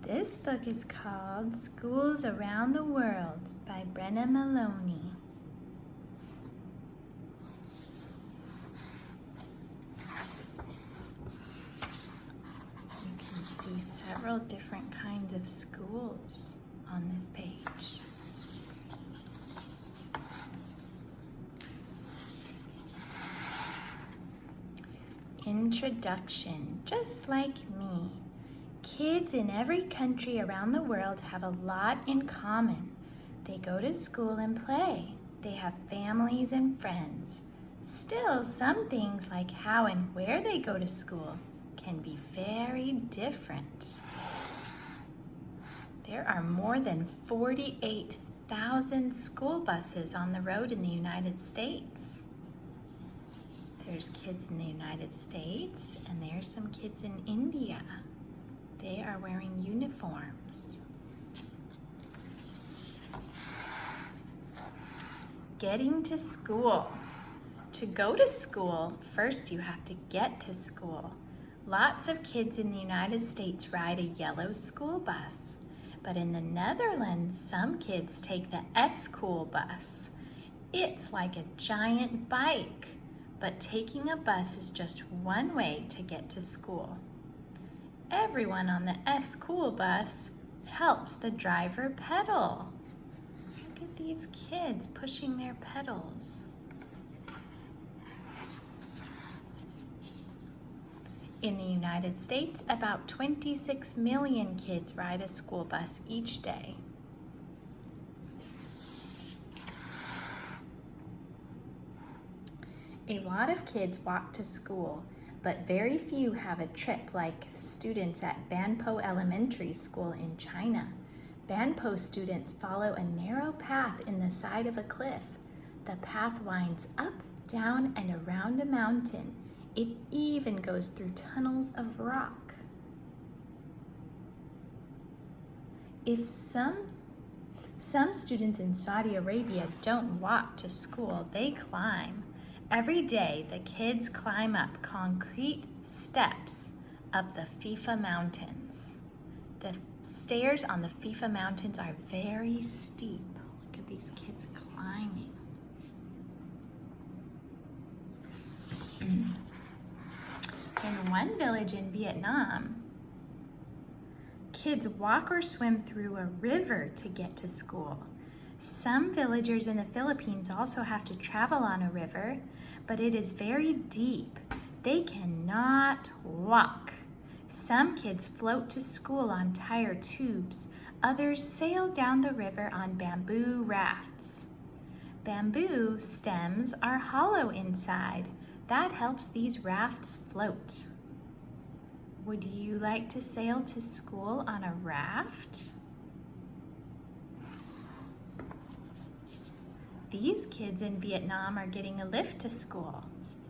This book is called Schools Around the World by Brenna Maloney. You can see several different kinds of schools on this page. Introduction. Just like me, kids in every country around the world have a lot in common. They go to school and play. They have families and friends. Still, some things like how and where they go to school can be very different. There are more than 48,000 school buses on the road in the United States. There's kids in the United States, and there's some kids in India. They are wearing uniforms. Getting to school. To go to school, first you have to get to school. Lots of kids in the United States ride a yellow school bus, but in the Netherlands, some kids take the S-School bus. It's like a giant bike. But taking a bus is just one way to get to school. Everyone on the S-School bus helps the driver pedal. Look at these kids pushing their pedals. In the United States, about 26 million kids ride a school bus each day. A lot of kids walk to school, but very few have a trip like students at Banpo Elementary School in China. Banpo students follow a narrow path in the side of a cliff. The path winds up, down, and around a mountain. It even goes through tunnels of rock. If some students in Saudi Arabia don't walk to school, they climb. Every day, the kids climb up concrete steps up the FIFA Mountains. The stairs on the FIFA Mountains are very steep. Look at these kids climbing. In one village in Vietnam, kids walk or swim through a river to get to school. Some villagers in the Philippines also have to travel on a river, but it is very deep. They cannot walk. Some kids float to school on tire tubes. Others sail down the river on bamboo rafts. Bamboo stems are hollow inside. That helps these rafts float. Would you like to sail to school on a raft? These kids in Vietnam are getting a lift to school.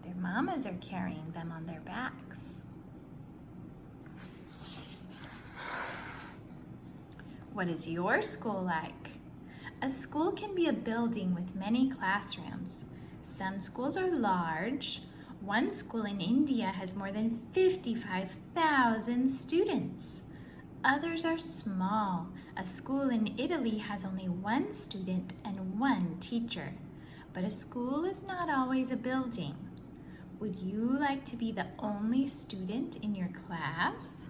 Their mamas are carrying them on their backs. What is your school like? A school can be a building with many classrooms. Some schools are large. One school in India has more than 55,000 students. Others are small. A school in Italy has only one student and one teacher. But a school is not always a building. Would you like to be the only student in your class?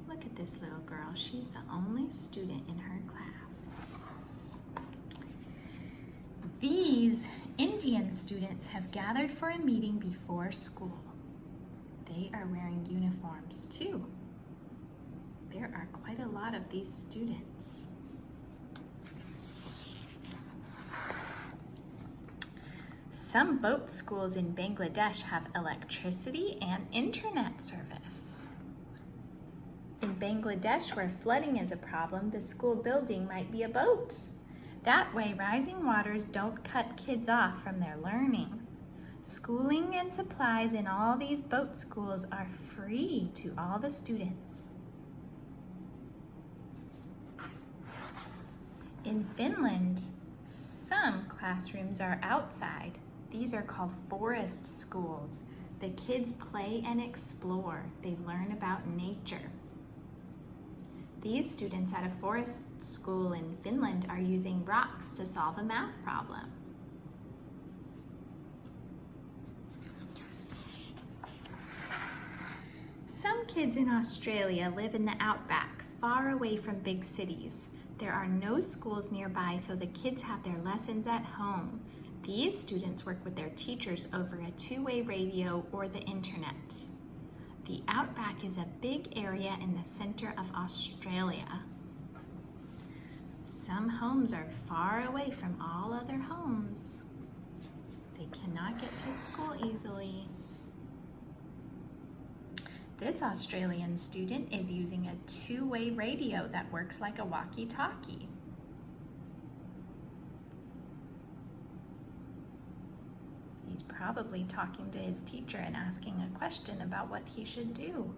Look at this little girl. She's the only student in her class. These Indian students have gathered for a meeting before school. They are wearing uniforms too. There are quite a lot of these students. Some boat schools in Bangladesh have electricity and internet service. In Bangladesh, where flooding is a problem, the school building might be a boat. That way, rising waters don't cut kids off from their learning. Schooling and supplies in all these boat schools are free to all the students. In Finland, some classrooms are outside. These are called forest schools. The kids play and explore. They learn about nature. These students at a forest school in Finland are using rocks to solve a math problem. Some kids in Australia live in the outback, far away from big cities. There are no schools nearby, so the kids have their lessons at home. These students work with their teachers over a two-way radio or the internet. The outback is a big area in the center of Australia. Some homes are far away from all other homes. They cannot get to school easily. This Australian student is using a two-way radio that works like a walkie-talkie. He's probably talking to his teacher and asking a question about what he should do.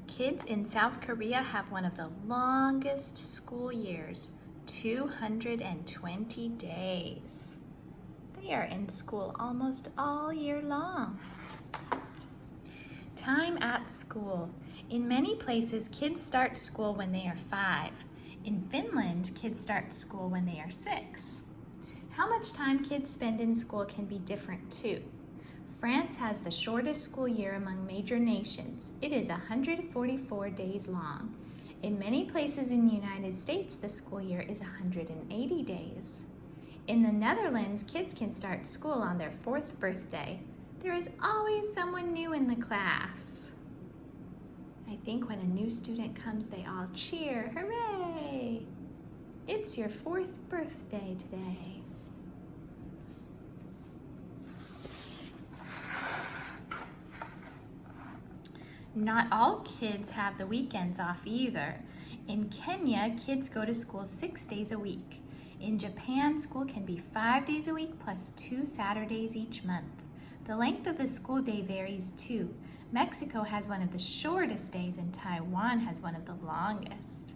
Kids in South Korea have one of the longest school years, 220 days. They are in school almost all year long. Time at school. In many places, kids start school when they are 5. In Finland, kids start school when they are 6. How much time kids spend in school can be different too. France has the shortest school year among major nations. It is 144 days long. In many places in the United States, the school year is 180 days. In the Netherlands, kids can start school on their 4th birthday. There is always someone new in the class. I think when a new student comes, they all cheer, hooray! It's your 4th birthday today. Not all kids have the weekends off either. In Kenya, kids go to school 6 days a week. In Japan, school can be 5 days a week plus 2 Saturdays each month. The length of the school day varies too. Mexico has one of the shortest days and Taiwan has one of the longest.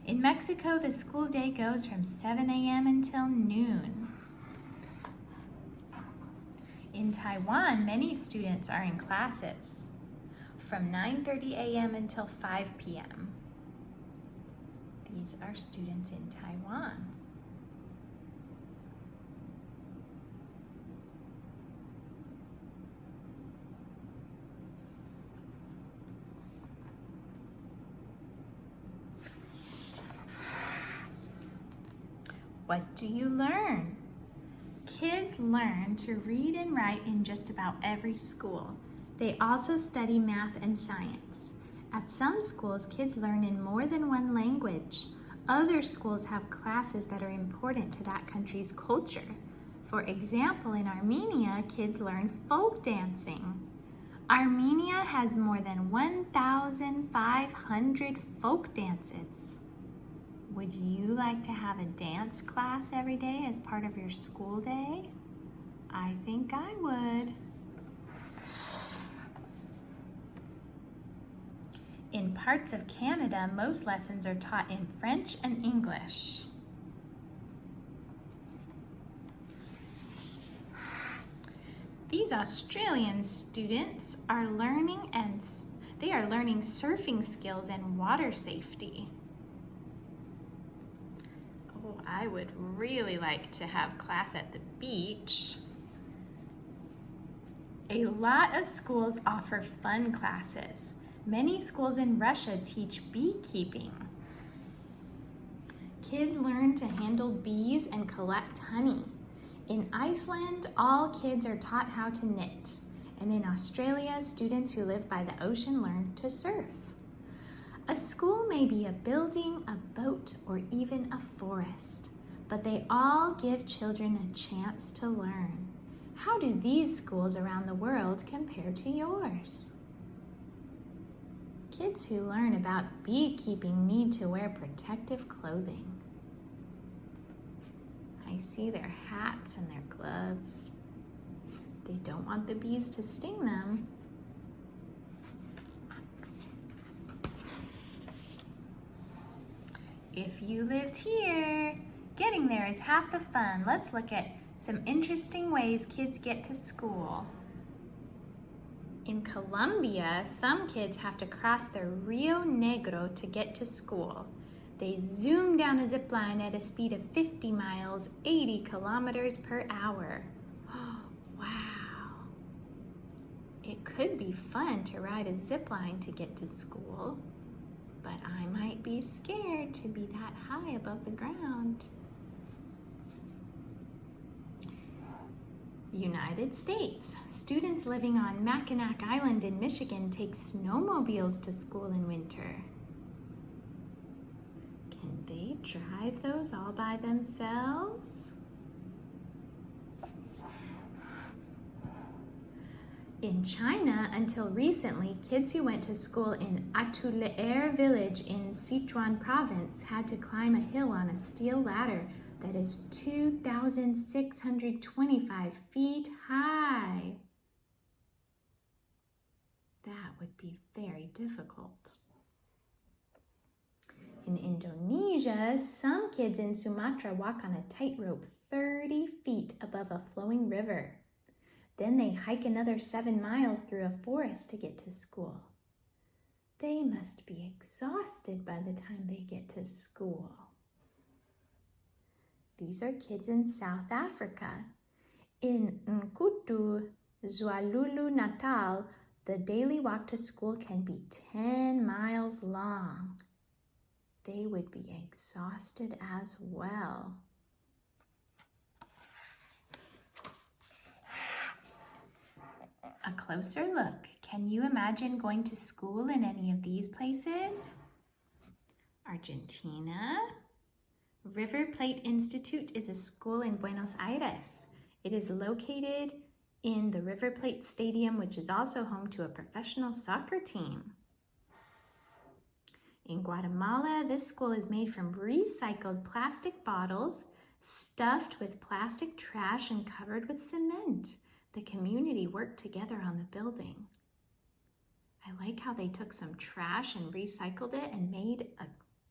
In Mexico, the school day goes from 7 a.m. until noon. In Taiwan, many students are in classes from 9:30 a.m. until 5 p.m. These are students in Taiwan. What do you learn? Kids learn to read and write in just about every school. They also study math and science. At some schools, kids learn in more than one language. Other schools have classes that are important to that country's culture. For example, in Armenia, kids learn folk dancing. Armenia has more than 1,500 folk dances. Would you like to have a dance class every day as part of your school day? I think I would. In parts of Canada, most lessons are taught in French and English. These Australian students are learning surfing skills and water safety. Oh, I would really like to have class at the beach. A lot of schools offer fun classes. Many schools in Russia teach beekeeping. Kids learn to handle bees and collect honey. In Iceland, all kids are taught how to knit. And in Australia, students who live by the ocean learn to surf. A school may be a building, a boat, or even a forest, but they all give children a chance to learn. How do these schools around the world compare to yours? Kids who learn about beekeeping need to wear protective clothing. I see their hats and their gloves. They don't want the bees to sting them. If you lived here, getting there is half the fun. Let's look at some interesting ways kids get to school. In Colombia, some kids have to cross the Rio Negro to get to school. They zoom down a zip line at a speed of 50 miles, 80 kilometers per hour. Wow. It could be fun to ride a zip line to get to school, but I might be scared to be that high above the ground. United States. Students living on Mackinac Island in Michigan take snowmobiles to school in winter. Can they drive those all by themselves? In China, until recently, kids who went to school in Atuleer village in Sichuan province had to climb a hill on a steel ladder that is 2,625 feet high. That would be very difficult. In Indonesia, some kids in Sumatra walk on a tightrope 30 feet above a flowing river. Then they hike another 7 miles through a forest to get to school. They must be exhausted by the time they get to school. These are kids in South Africa. In Nkutu, KwaZulu-Natal, the daily walk to school can be 10 miles long. They would be exhausted as well. A closer look. Can you imagine going to school in any of these places? Argentina. River Plate Institute is a school in Buenos Aires. It is located in the River Plate Stadium, which is also home to a professional soccer team. In Guatemala, this school is made from recycled plastic bottles, stuffed with plastic trash and covered with cement. The community worked together on the building. I like how they took some trash and recycled it and made a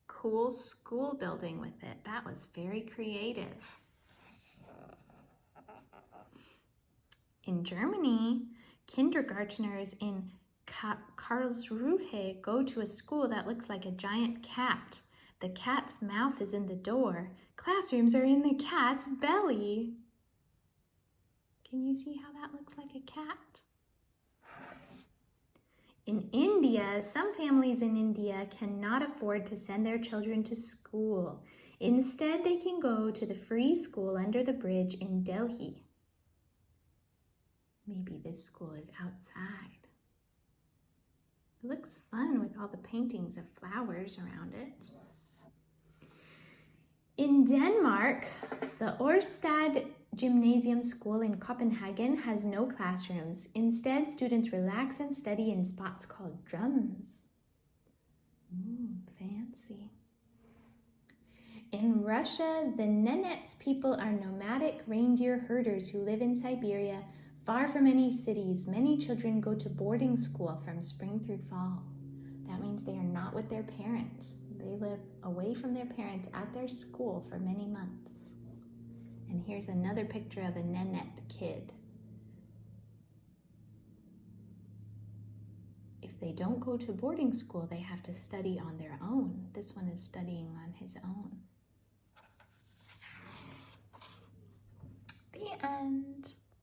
cool school building with it. That was very creative. In Germany, kindergartners in Karlsruhe go to a school that looks like a giant cat. The cat's mouth is in the door. Classrooms are in the cat's belly. Can you see how that looks like a cat? In India, some families in India cannot afford to send their children to school. Instead, they can go to the free school under the bridge in Delhi. Maybe this school is outside. It looks fun with all the paintings of flowers around it. In Denmark, the Årstad Gymnasium School in Copenhagen has no classrooms. Instead, students relax and study in spots called drums. Fancy. In Russia, the Nenets people are nomadic reindeer herders who live in Siberia, far from any cities. Many children go to boarding school from spring through fall. That means they are not with their parents. They live away from their parents at their school for many months. And here's another picture of a Nenet kid. If they don't go to boarding school, they have to study on their own. This one is studying on his own. The end.